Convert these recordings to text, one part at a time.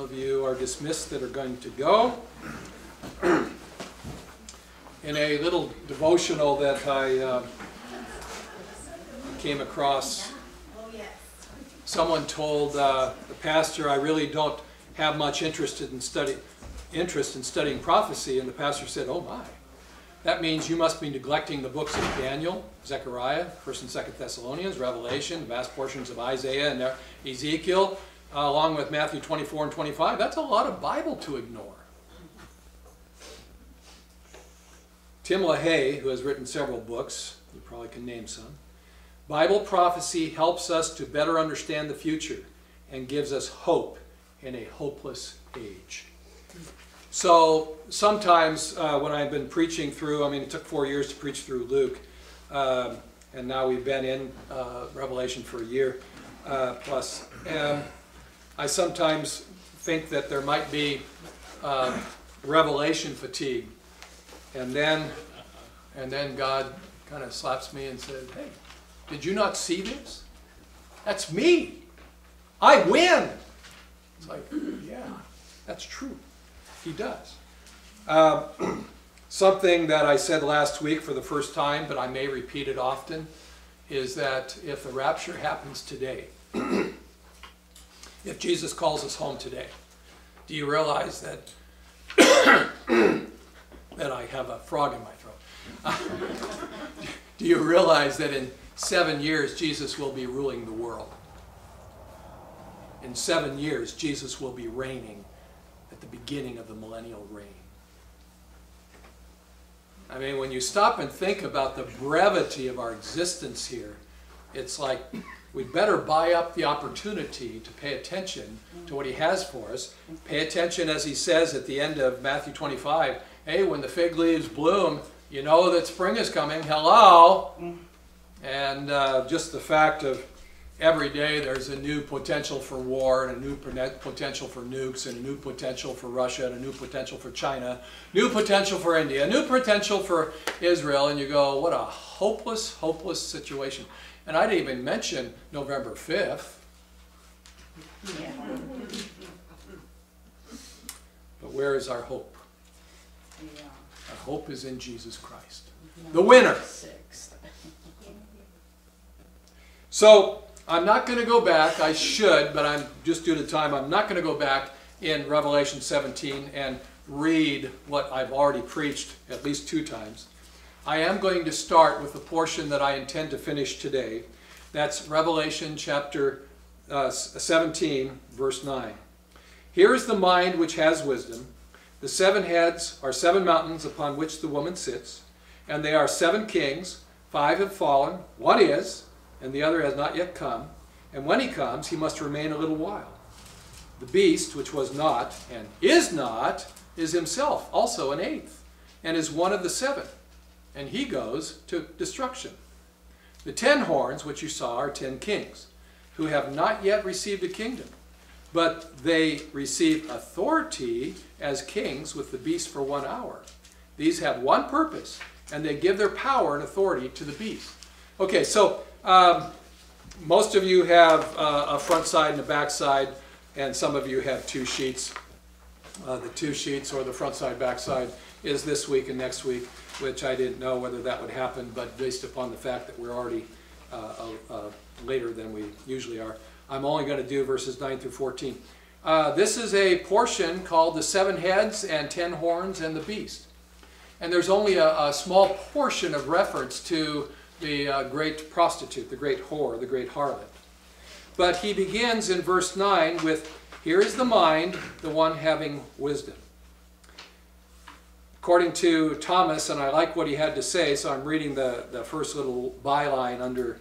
of you are dismissed that are going to go. In a little devotional that I came across, someone told the pastor, I really don't have much interest in studying prophecy, and the pastor said, oh my, that means you must be neglecting the books of Daniel, Zechariah, 1st and 2nd Thessalonians, Revelation, vast portions of Isaiah and Ezekiel, along with Matthew 24 and 25. That's a lot of Bible to ignore. Tim LaHaye, who has written several books, you probably can name some, Bible prophecy helps us to better understand the future and gives us hope in a hopeless age. So sometimes when I've been preaching through, I mean, it took 4 years to preach through Luke, and now we've been in Revelation for a year plus. And I sometimes think that there might be revelation fatigue. And then God kind of slaps me and said, hey, did you not see this? That's me. I win. It's like, yeah, that's true. He does. Something that I said last week for the first time, but I may repeat it often, is that if the rapture happens today, if Jesus calls us home today, do you realize that that I have a frog in my throat? Do you realize that in 7 years Jesus will be ruling the world? In 7 years Jesus will be reigning at the beginning of the millennial reign. I mean, when you stop and think about the brevity of our existence here, it's like we better buy up the opportunity to pay attention to what he has for us. Pay attention, as he says at the end of Matthew 25, hey, when the fig leaves bloom, you know that spring is coming. Hello! And just the fact of every day there's a new potential for war, and a new potential for nukes, and a new potential for Russia, and a new potential for China, new potential for India, new potential for Israel, and you go, what a hopeless, hopeless situation. And I didn't even mention November 5th. Yeah. But where is our hope? Yeah. Our hope is in Jesus Christ, the winner. So, I'm not going to go back. I should, but I'm just due to time. I'm not going to go back in Revelation 17 and read what I've already preached at least 2 times. I am going to start with the portion that I intend to finish today. That's Revelation chapter 17, verse 9. Here is the mind which has wisdom. The 7 heads are 7 mountains upon which the woman sits, and they are 7 kings. 5 have fallen, 1 is, and the other has not yet come. And when he comes, he must remain a little while. The beast, which was not and is not, is himself also an 8th, and is one of the 7. And he goes to destruction. The 10 horns which you saw are 10 kings, who have not yet received a kingdom, but they receive authority as kings with the beast for 1 hour. These have one purpose, and they give their power and authority to the beast. Okay, so most of you have a front side and a back side, and some of you have 2 sheets. The 2 sheets, or the front side, back side, is this week and next week, which I didn't know whether that would happen, but based upon the fact that we're already later than we usually are, I'm only going to do verses 9 through 14. This is a portion called the 7 heads and 10 horns and the beast. And there's only a small portion of reference to the great prostitute, the great whore, the great harlot. But he begins in verse 9 with, here is the mind, the one having wisdom. According to Thomas, and I like what he had to say, so I'm reading the first little byline under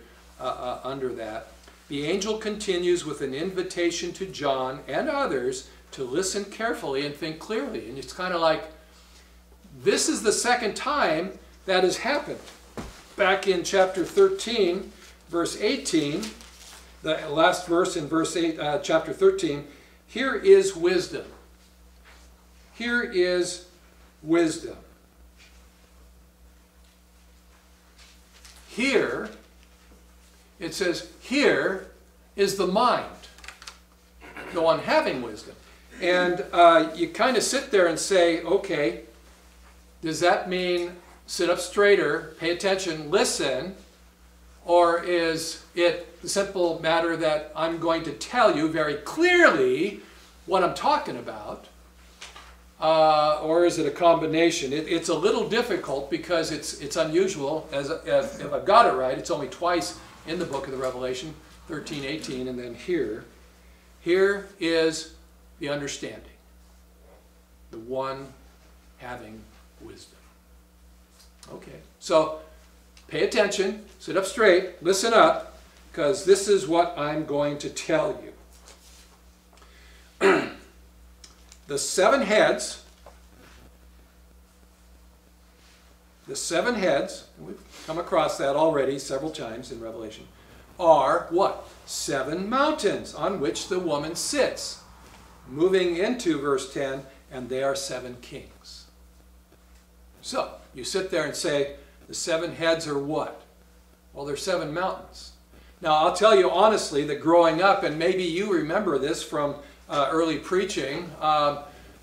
that. The angel continues with an invitation to John and others to listen carefully and think clearly. And it's kind of like, this is the 2nd time that has happened. Back in chapter 13, verse 18, the last verse in verse 8, chapter 13, here is wisdom. Here is wisdom. Here, it says, here is the mind, the one having wisdom. And you kind of sit there and say, okay, does that mean sit up straighter, pay attention, listen, or is it the simple matter that I'm going to tell you very clearly what I'm talking about? Or is it a combination? It's a little difficult because it's unusual. If I've got it right, it's only twice in the book of the Revelation, 13, 18, and then here. Here is the understanding, the one having wisdom. Okay, so pay attention, sit up straight, listen up, because this is what I'm going to tell you. The seven heads, and we've come across that already several times in Revelation, are what? 7 mountains on which the woman sits. Moving into verse 10, and they are 7 kings. So, you sit there and say, the 7 heads are what? Well, they're 7 mountains. Now, I'll tell you honestly that growing up, and maybe you remember this from early preaching,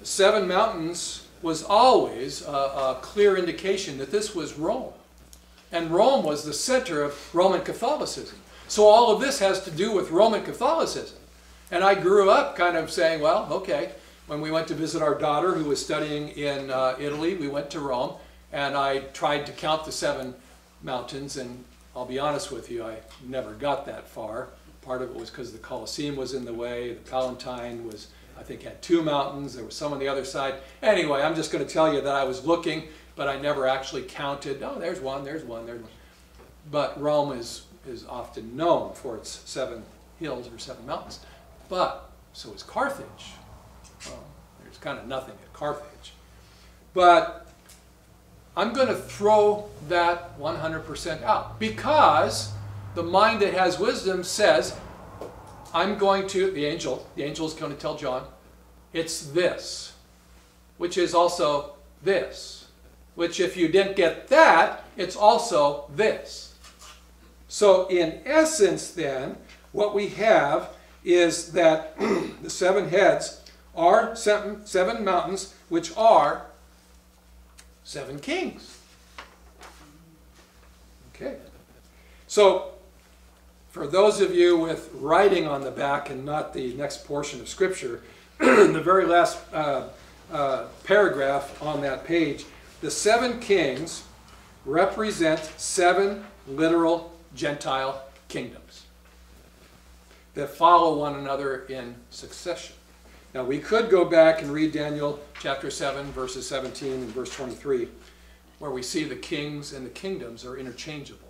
7 mountains was always a clear indication that this was Rome. And Rome was the center of Roman Catholicism. So all of this has to do with Roman Catholicism. And I grew up kind of saying, well, okay, when we went to visit our daughter who was studying in Italy, we went to Rome, and I tried to count the 7 mountains, and I'll be honest with you, I never got that far. Part of it was because the Colosseum was in the way, the Palatine was, I think, had 2 mountains, there was some on the other side. Anyway, I'm just going to tell you that I was looking, but I never actually counted. Oh, there's one, there's one, there's one. But Rome is often known for its 7 hills or 7 mountains. But so is Carthage. Well, there's kind of nothing at Carthage. But I'm going to throw that 100% out because the mind that has wisdom says, I'm going to, the angel is going to tell John, it's this, which is also this, which if you didn't get that, it's also this. So in essence then, what we have is that the 7 heads are 7 mountains, which are 7 kings. Okay. So, for those of you with writing on the back and not the next portion of Scripture, the very last paragraph on that page, the 7 kings represent 7 literal Gentile kingdoms that follow one another in succession. Now we could go back and read Daniel chapter 7 verses 17 and verse 23 where we see the kings and the kingdoms are interchangeable.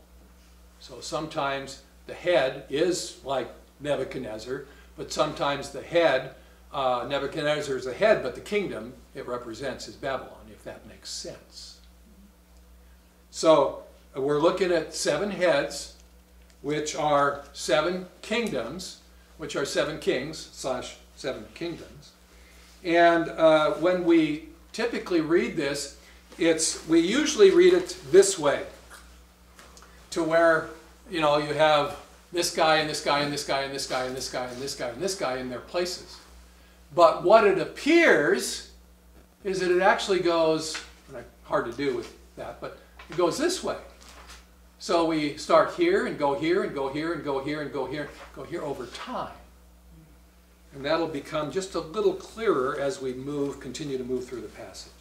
So sometimes the head is like Nebuchadnezzar, but sometimes the head, Nebuchadnezzar is the head, but the kingdom it represents is Babylon, if that makes sense. So we're looking at 7 heads, which are 7 kingdoms, which are 7 kings / 7 kingdoms. And when we typically read this, we usually read it this way, to where, you know, you have this guy and this guy and this guy and this guy and this guy and this guy and this guy in their places. But what it appears is that it actually goes, hard to do with that, but it goes this way. So we start here and go here and go here and go here and go here, go here over time. And that'll become just a little clearer as we continue to move through the passage.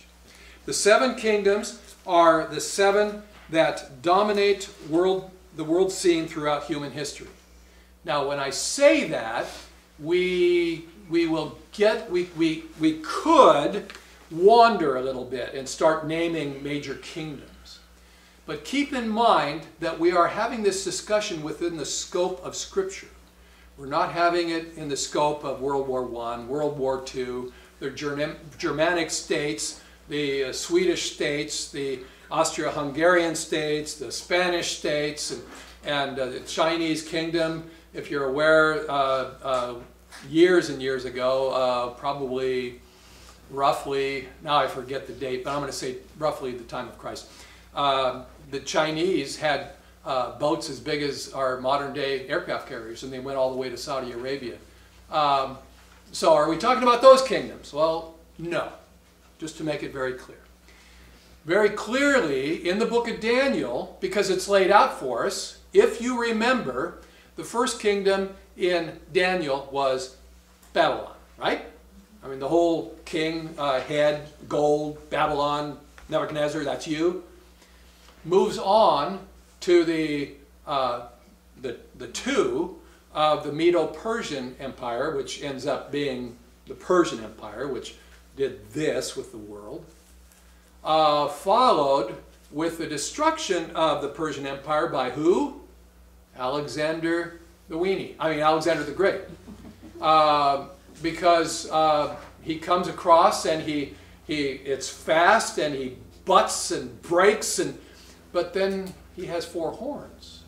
The 7 kingdoms are the 7 that dominate the world scene throughout human history. Now, when I say that, we could wander a little bit and start naming major kingdoms. But keep in mind that we are having this discussion within the scope of Scripture. We're not having it in the scope of World War I, World War II, the Germanic states, the Swedish states, the Austro-Hungarian states, the Spanish states, and the Chinese kingdom. If you're aware, years and years ago, probably roughly, now I forget the date, but I'm going to say roughly the time of Christ, the Chinese had boats as big as our modern day aircraft carriers, and they went all the way to Saudi Arabia. So are we talking about those kingdoms? Well, no, just to make it very clear. Very clearly in the book of Daniel, because it's laid out for us, if you remember, the first kingdom in Daniel was Babylon, right? I mean, the whole king head, gold, Babylon, Nebuchadnezzar, that's you. Moves on to the two of the Medo-Persian Empire, which ends up being the Persian Empire, which did this with the world. Followed with the destruction of the Persian Empire by who? Alexander Alexander the Great. Because he comes across and it's fast and he butts and breaks, but then he has 4 horns.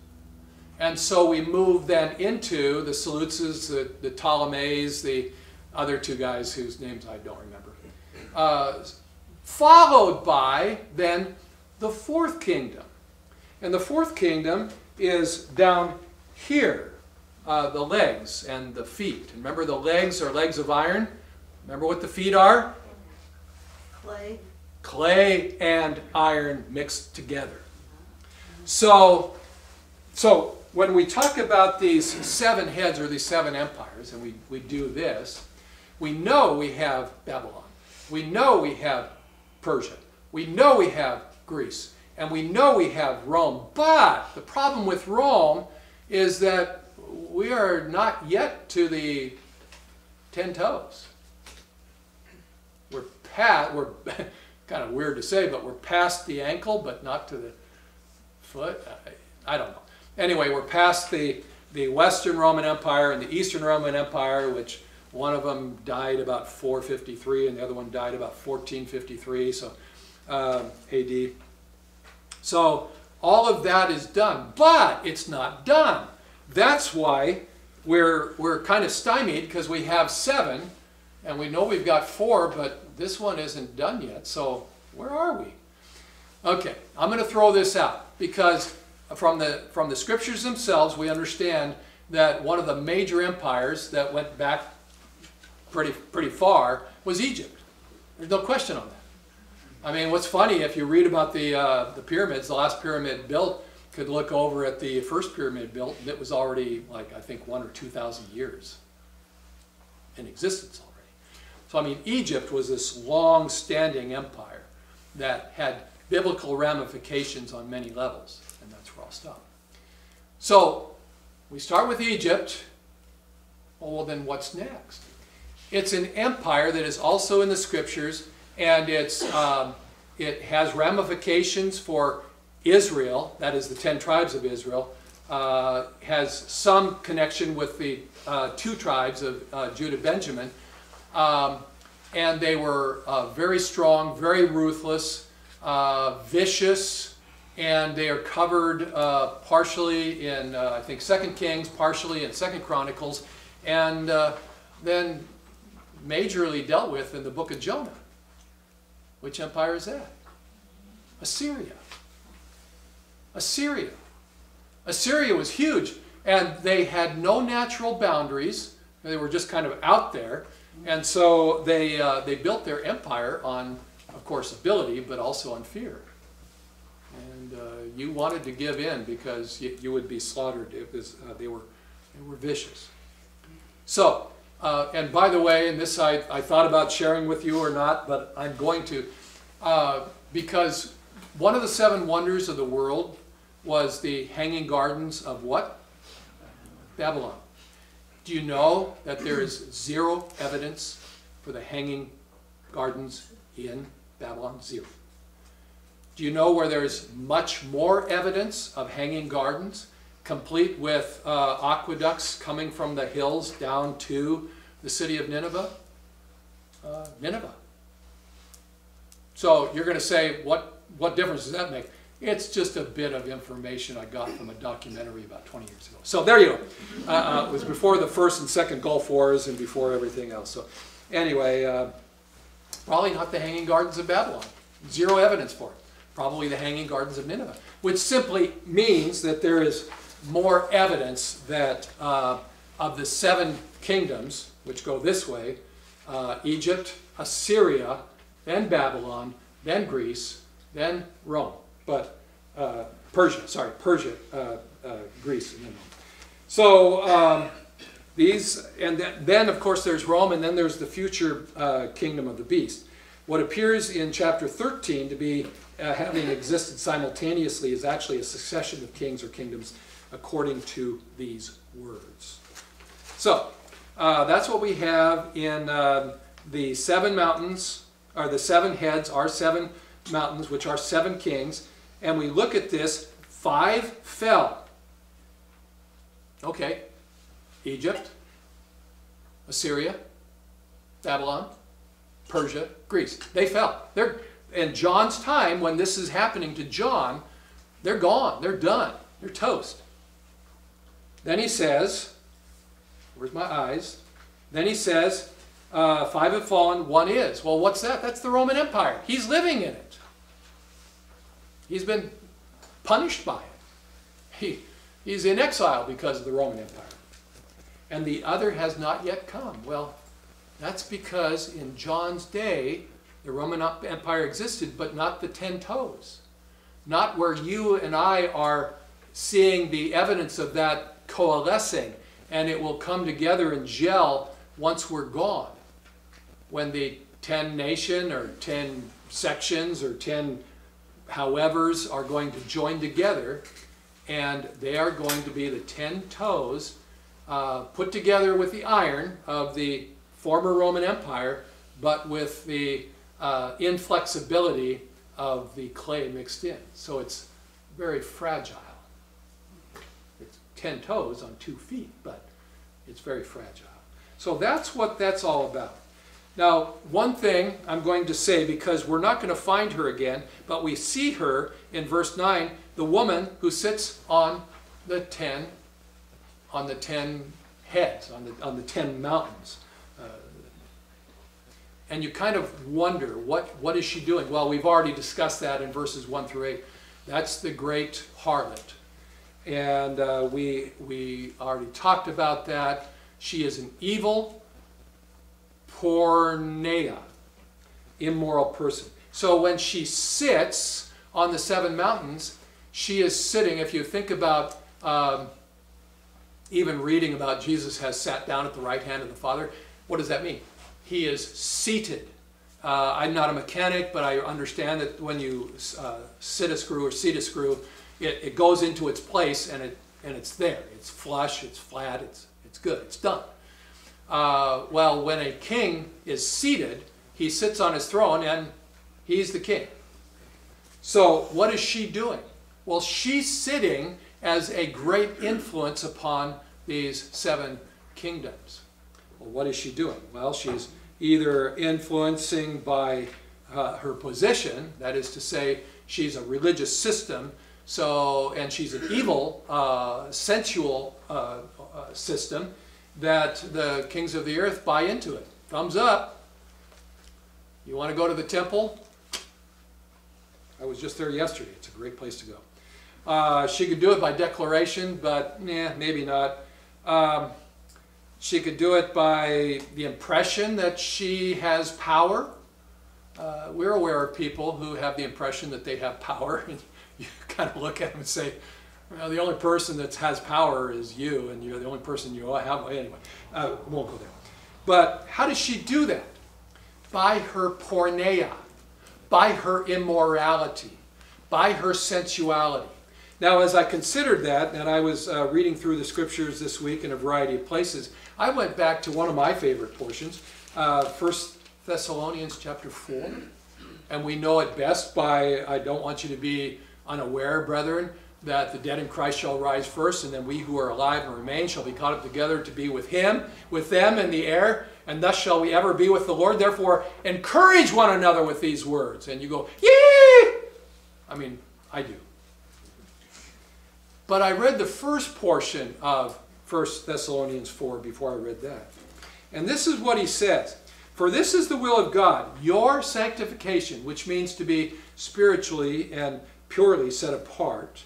And so we move then into the Seleucids, the Ptolemies, the other 2 guys whose names I don't remember. Followed by then the 4th kingdom. And the 4th kingdom is down here, the legs and the feet. And remember, the legs are legs of iron. Remember what the feet are? Clay. Clay and iron mixed together. So when we talk about these 7 heads or these 7 empires, and we do this, we know we have Babylon. We know we have Persia. We know we have Greece. And we know we have Rome. But the problem with Rome is that we are not yet to the 10 toes. We're kind of weird to say, but we're past the ankle, but not to the foot. I don't know. Anyway, we're past the Western Roman Empire and the Eastern Roman Empire, which one of them died about 453 and the other one died about 1453, so AD. So all of that is done, but it's not done. That's why we're kind of stymied, because we have 7 and we know we've got 4, but this one isn't done yet. So where are we? Okay, I'm going to throw this out, because from the scriptures themselves we understand that one of the major empires that went back pretty far was Egypt. There's no question on that. I mean, what's funny, if you read about the pyramids, the last pyramid built, could look over at the first pyramid built, and it was already, like, I think 1,000 or 2,000 years in existence already. So I mean, Egypt was this long-standing empire that had biblical ramifications on many levels, and that's where I'll stop. So we start with Egypt. Well, then what's next? It's an empire that is also in the scriptures, and it has ramifications for Israel, that is the 10 tribes of Israel, has some connection with the 2 tribes of Judah, Benjamin, and they were very strong, very ruthless, vicious, and they are covered partially in, I think, 2 Kings, partially in 2 Chronicles, and then majorly dealt with in the book of Jonah. Which empire is that? Assyria. Assyria. Assyria was huge, and they had no natural boundaries. They were just kind of out there, and so they built their empire on, of course, ability, but also on fear. And you wanted to give in because you would be slaughtered. They were vicious. So, and by the way, and this I thought about sharing with you or not, but I'm going to, because one of the 7 wonders of the world was the Hanging Gardens of what? Babylon. Do you know that there is 0 evidence for the Hanging Gardens in Babylon? 0. Do you know where there's much more evidence of hanging gardens, complete with aqueducts coming from the hills down to the city of Nineveh? Nineveh. So you're going to say, what difference does that make? It's just a bit of information I got from a documentary about 20 years ago. So there you go. It was before the first and second Gulf Wars and before everything else. So anyway, probably not the Hanging Gardens of Babylon. 0 evidence for it. Probably the Hanging Gardens of Nineveh, which simply means that there is more evidence that of the 7 kingdoms, which go this way, Egypt, Assyria, then Babylon, then Greece, then Rome. But Persia, Greece. So these, and then of course there's Rome, and then there's the future kingdom of the beast. What appears in chapter 13 to be having existed simultaneously is actually a succession of kings or kingdoms according to these words. So that's what we have in the 7 mountains, or the 7 heads are 7 mountains, which are 7 kings. And we look at this, 5 fell. Okay, Egypt, Assyria, Babylon, Persia, Greece. They fell. They're, in John's time, when this is happening to John, they're gone. They're done. They're toast. Then he says, where's my eyes? Then he says, 5 have fallen, 1 is. Well, what's that? That's the Roman Empire. He's living in it. He's been punished by it. He's in exile because of the Roman Empire. And the other has not yet come. Well, that's because in John's day, the Roman Empire existed, but not the 10 toes. Not where you and I are seeing the evidence of that coalescing, and it will come together and gel once we're gone. When the 10 nation or 10 sections or 10 howevers are going to join together, and they are going to be the 10 toes put together with the iron of the former Roman Empire, but with the inflexibility of the clay mixed in. So it's very fragile. It's 10 toes on 2 feet, but it's very fragile. So that's what that's all about. Now, one thing I'm going to say, because we're not going to find her again, but we see her in verse 9, the woman who sits on the 10 heads, on the 10 mountains. And you kind of wonder, what is she doing? Well, we've already discussed that in verses 1 through 8. That's the great harlot. And we already talked about that. She is an evil porneia, immoral person. So when she sits on the 7 mountains, she is sitting, if you think about even reading about Jesus has sat down at the right hand of the Father, what does that mean? He is seated. I'm not a mechanic, but I understand that when you sit a screw or seat a screw, it goes into its place and it's there. It's flush, it's flat, it's good, it's done. Well, when a king is seated, he sits on his throne and he's the king. So what is she doing? Well, she's sitting as a great influence upon these 7 kingdoms. Well, what is she doing? Well, she's either influencing by her position, that is to say, she's a religious system, and she's an evil, sensual system that the kings of the earth buy into it. Thumbs up. You want to go to the temple? I was just there yesterday. It's a great place to go. She could do it by declaration, but maybe not. She could do it by the impression that she has power. We're aware of people who have the impression that they have power, and you kind of look at them and say, well, the only person that has power is you, and you're the only person you have. Anyway, won't go there. But how does she do that? By her porneia, by her immorality, by her sensuality. Now, as I considered that, and I was reading through the scriptures this week in a variety of places, I went back to one of my favorite portions, 1 Thessalonians chapter 4. And we know it best by, I don't want you to be unaware, brethren, that the dead in Christ shall rise first, and then we who are alive and remain shall be caught up together to be with him, with them in the air, and thus shall we ever be with the Lord. Therefore, encourage one another with these words. And you go, yay! I mean, I do. But I read the first portion of 1 Thessalonians 4 before I read that. And this is what he says. For this is the will of God, your sanctification, which means to be spiritually and purely set apart.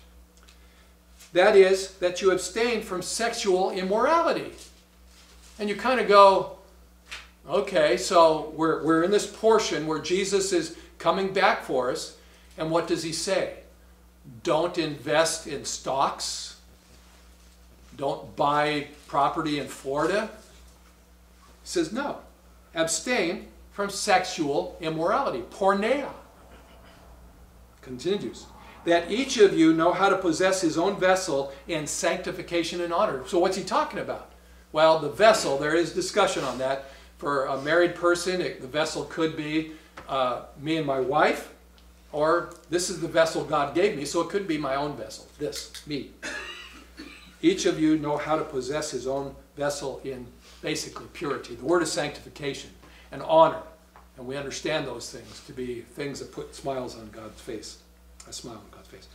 That is, that you abstain from sexual immorality. And you kind of go, Okay, so we're in this portion where Jesus is coming back for us. And what does he say? Don't invest in stocks. Don't buy property in Florida. He says no. Abstain from sexual immorality. Porneia. Continues. That each of you know how to possess his own vessel in sanctification and honor. So what's he talking about? Well, the vessel, there is discussion on that. For a married person, the vessel could be me and my wife, or this is the vessel God gave me, so it could be my own vessel, this, me. Each of you know how to possess his own vessel in basically purity. The word is sanctification and honor. And we understand those things to be things that put smiles on God's face. A smile on God's face.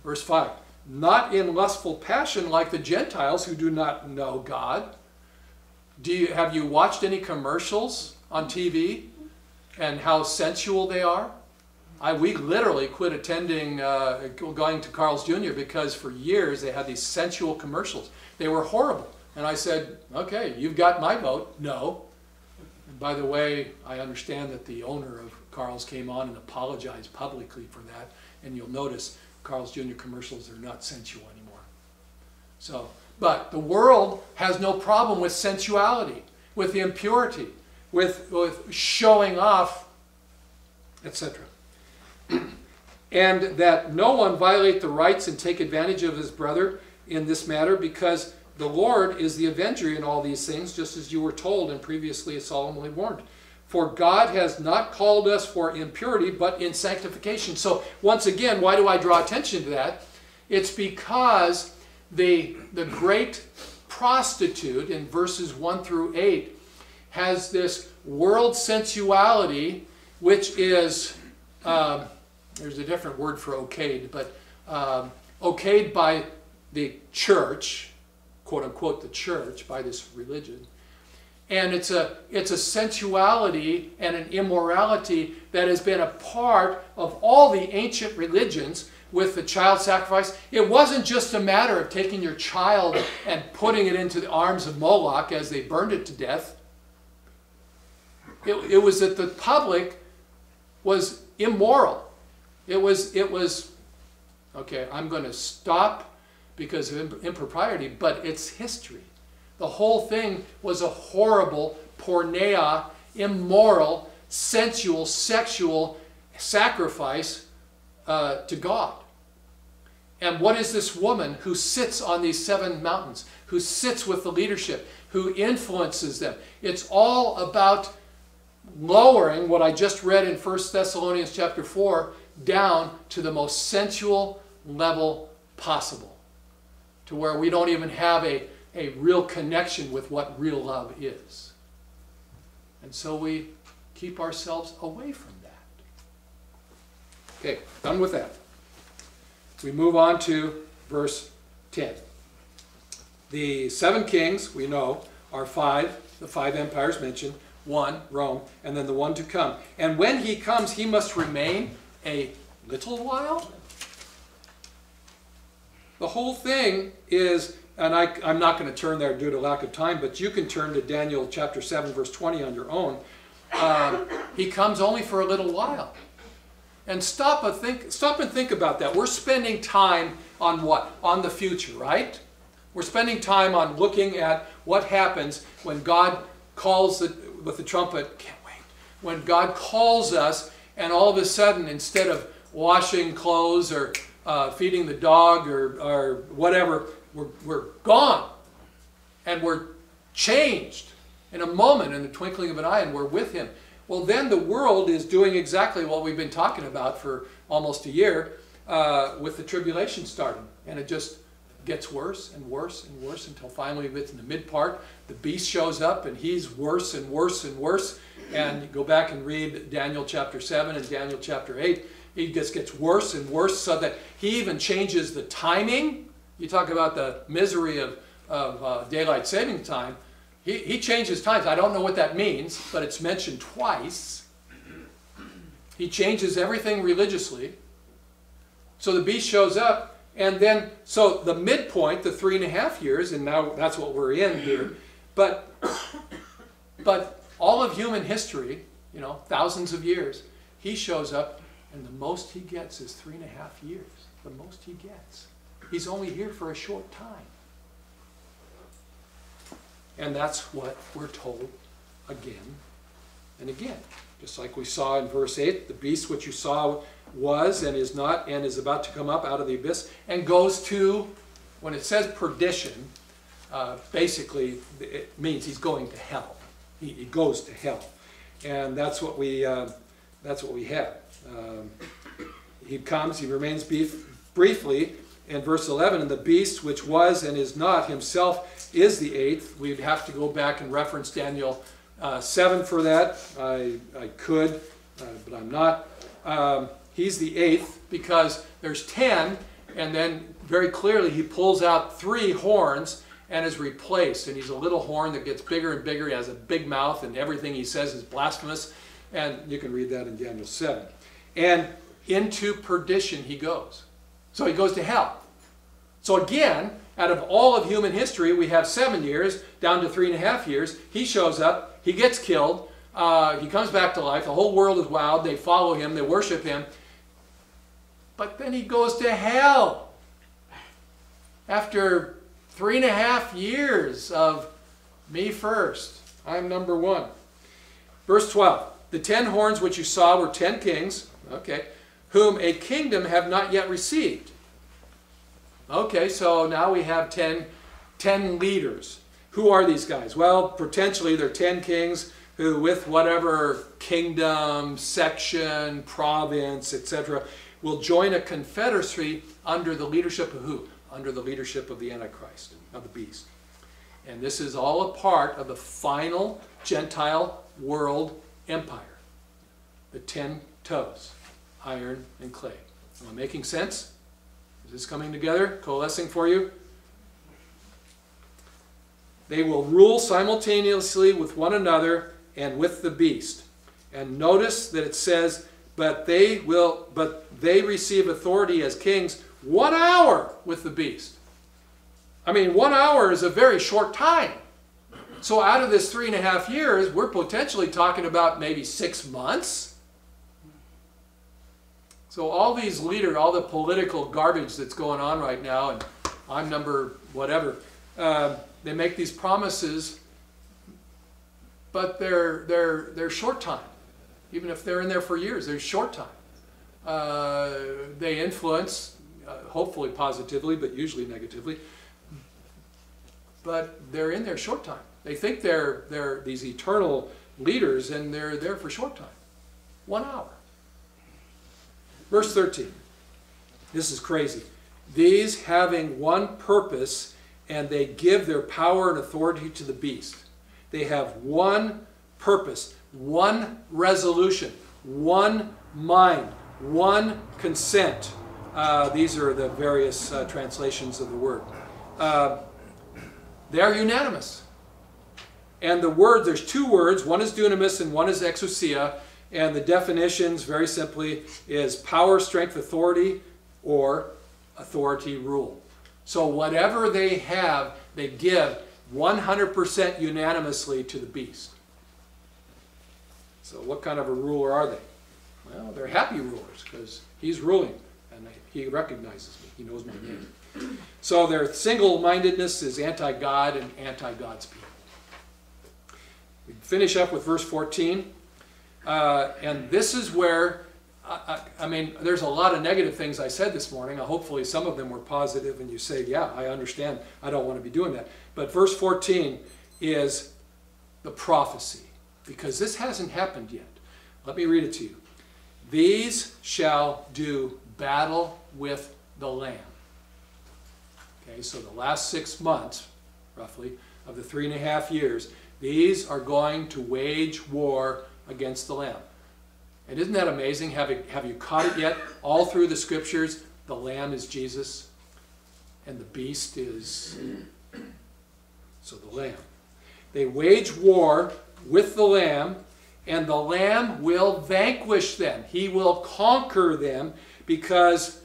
Verse 5. Not in lustful passion like the Gentiles who do not know God. Have you watched any commercials on TV and how sensual they are? We literally quit attending, going to Carl's Jr. because for years they had these sensual commercials. They were horrible. And I said, okay, you've got my vote. No. And by the way, I understand that the owner of Carl's came on and apologized publicly for that. And you'll notice Carl's Jr. commercials are not sensual anymore. So, but the world has no problem with sensuality, with the impurity, with showing off, etc. And that no one violate the rights and take advantage of his brother in this matter, because the Lord is the avenger in all these things, just as you were told and previously solemnly warned. For God has not called us for impurity, but in sanctification. So once again, why do I draw attention to that? It's because the great prostitute in verses 1 through 8 has this world sensuality, which is, there's a different word for okayed, but okayed by the church, quote unquote the church, by this religion. And it's a sensuality and an immorality that has been a part of all the ancient religions with the child sacrifice. It wasn't just a matter of taking your child and putting it into the arms of Moloch as they burned it to death. It was that the public was immoral. It was, okay, I'm going to stop because of impropriety, but it's history. The whole thing was a horrible, porneia, immoral, sensual, sexual sacrifice to God. And what is this woman who sits on these 7 mountains, who sits with the leadership, who influences them? It's all about lowering what I just read in 1 Thessalonians chapter 4 down to the most sensual level possible, to where we don't even have a real connection with what real love is. And so we keep ourselves away from that. Okay, done with that. We move on to verse 10. The 7 kings, we know, are 5, the 5 empires mentioned, 1, Rome, and then the one to come. And when he comes, he must remain a little while. The whole thing is, and I'm not going to turn there due to lack of time, but you can turn to Daniel chapter 7, verse 20 on your own. He comes only for a little while. And stop and think about that. We're spending time on what? On the future, right? We're spending time on looking at what happens when God calls with the trumpet. Can't wait. When God calls us, and all of a sudden, instead of washing clothes or feeding the dog or whatever, we're gone. And we're changed in a moment, in the twinkling of an eye, and we're with him. Well, then the world is doing exactly what we've been talking about for almost a year with the tribulation starting. And it just gets worse and worse and worse until finally it's in the mid part. The beast shows up and he's worse and worse and worse. And you go back and read Daniel chapter 7 and Daniel chapter 8. He just gets worse and worse so that he even changes the timing. You talk about the misery of daylight saving time. He changes times. I don't know what that means, but it's mentioned twice. He changes everything religiously. So the beast shows up, and then, so the midpoint, the 3.5 years, and now that's what we're in here, but all of human history, you know, thousands of years, he shows up, and the most he gets is 3.5 years. The most he gets. He's only here for a short time. And that's what we're told again and again. Just like we saw in verse 8, the beast which you saw was and is not and is about to come up out of the abyss and goes to, when it says perdition, basically it means he's going to hell. He goes to hell. And that's what we have. He comes, he remains briefly in verse 11, and the beast which was and is not himself is the eighth. We'd have to go back and reference Daniel 7 for that. I could, but I'm not. He's the eighth because there's 10, and then very clearly he pulls out 3 horns and is replaced. And he's a little horn that gets bigger and bigger. He has a big mouth, and everything he says is blasphemous. And you can read that in Daniel 7. And into perdition he goes. So he goes to hell. So again, out of all of human history, we have 7 years down to 3.5 years. He shows up. He gets killed. He comes back to life. The whole world is wowed. They follow him. They worship him. But then he goes to hell. After 3.5 years of me first. I'm number 1. Verse 12. The 10 horns which you saw were 10 kings, okay, whom a kingdom have not yet received. Okay, so now we have 10 leaders. Who are these guys? Well, potentially they're 10 kings who, with whatever kingdom, section, province, etc., will join a confederacy under the leadership of who? Under the leadership of the Antichrist, of the beast. And this is all a part of the final Gentile world empire. The 10 toes, iron and clay. Am I making sense? Is this coming together, coalescing for you? They will rule simultaneously with one another and with the beast. And notice that it says, but they receive authority as kings 1 hour with the beast. I mean, 1 hour is a very short time. So out of this 3.5 years, we're potentially talking about maybe 6 months. So all these leaders, all the political garbage that's going on right now, and I'm number whatever, they make these promises, but they're short time. Even if they're in there for years, they're short time. They influence, hopefully positively, but usually negatively. But they're in there short time. They think they're these eternal leaders, and they're there for short time. 1 hour. Verse 13. This is crazy. These having one purpose, and they give their power and authority to the beast. They have one purpose, one resolution, one mind, one consent. These are the various translations of the word. They are unanimous. And the word, there's 2 words. One is dunamis and one is exousia. And the definitions, very simply, is power, strength, authority, or authority, rule. So whatever they have, they give 100% unanimously to the beast. So what kind of a ruler are they? Well, they're happy rulers because he's ruling and he recognizes me. He knows my name. So their single-mindedness is anti-God and anti-God's people. We finish up with verse 14. And this is where, I mean, there's a lot of negative things I said this morning. Hopefully some of them were positive and you say, yeah, I understand. I don't want to be doing that. But verse 14 is the prophecy, because this hasn't happened yet. Let me read it to you. These shall do battle with the Lamb. Okay, so the last 6 months, roughly, of the 3.5 years, these are going to wage war against the Lamb. And isn't that amazing? Have you caught it yet? All through the scriptures, the Lamb is Jesus, and the beast is, so the Lamb. They wage war with the Lamb, and the Lamb will vanquish them. He will conquer them, because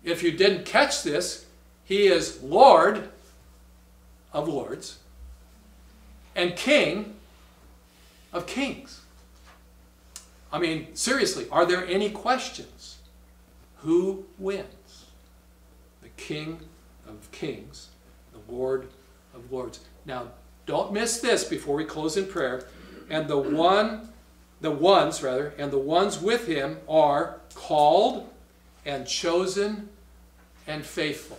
if you didn't catch this, he is Lord of Lords and King of Kings. I mean, seriously, are there any questions? Who wins? The King of Kings, the Lord of Lords. Now, don't miss this before we close in prayer. And the ones with him are called and chosen and faithful.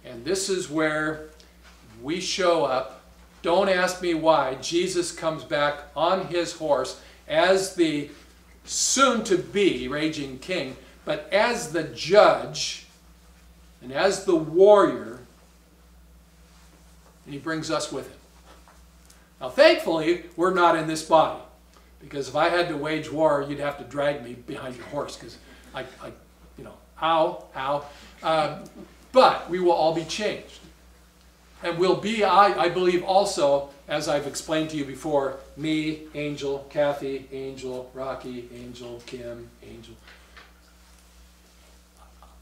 And this is where we show up. Don't ask me why. Jesus comes back on his horse as the soon-to-be raging king, but as the judge and as the warrior, and he brings us with him. Now, thankfully, we're not in this body, because if I had to wage war, you'd have to drag me behind your horse, because but we will all be changed. And we'll be, I believe also, as I've explained to you before, me, Angel, Kathy, Angel, Rocky, Angel, Kim, Angel.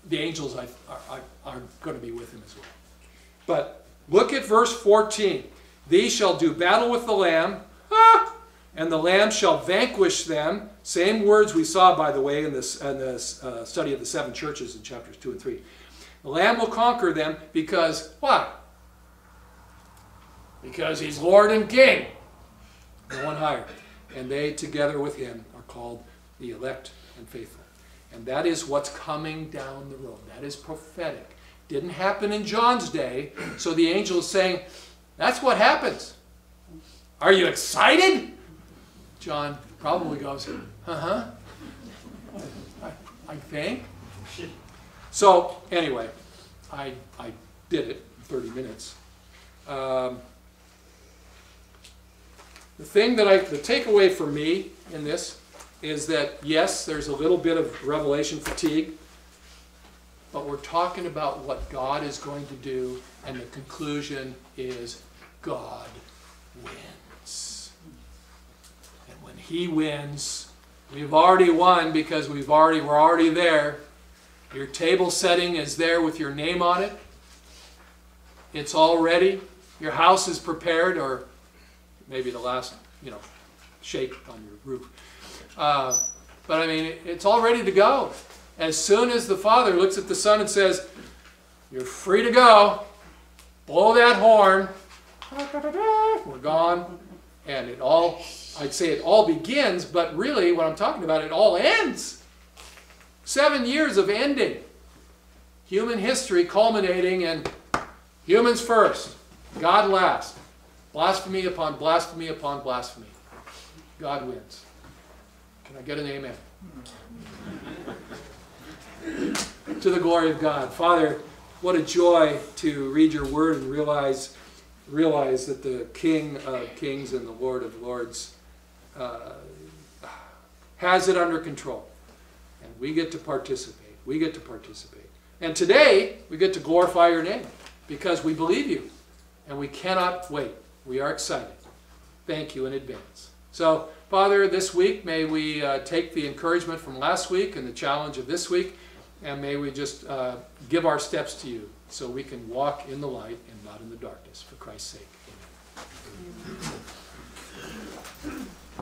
The angels are going to be with him as well. But look at verse 14. These shall do battle with the Lamb, and the Lamb shall vanquish them. Same words we saw, by the way, in this study of the 7 churches in chapters 2 and 3. The Lamb will conquer them because, why? Because he's Lord and King. No one higher. And they, together with him, are called the elect and faithful. And that is what's coming down the road. That is prophetic. Didn't happen in John's day, so the angel is saying, that's what happens. Are you excited? John probably goes, I think. So, anyway, I did it in 30 minutes. The takeaway for me in this is that, yes, there's a little bit of revelation fatigue, but we're talking about what God is going to do, and the conclusion is God wins. And when he wins, we've already won because we're already there. Your table setting is there with your name on it. It's all ready. Your house is prepared, or maybe the last, shake on your roof. But I mean, it's all ready to go. As soon as the Father looks at the Son and says, you're free to go, blow that horn, we're gone. And I'd say it all begins, but really what I'm talking about, it all ends. 7 years of ending. Human history culminating in humans first, God last. Blasphemy upon blasphemy upon blasphemy. God wins. Can I get an amen? To the glory of God. Father, what a joy to read your word and realize that the King of Kings and the Lord of Lords has it under control. And we get to participate. We get to participate. And today, we get to glorify your name because we believe you. And we cannot wait. We are excited. Thank you in advance. So, Father, this week, may we take the encouragement from last week and the challenge of this week, and may we just give our steps to you so we can walk in the light and not in the darkness. For Christ's sake, amen.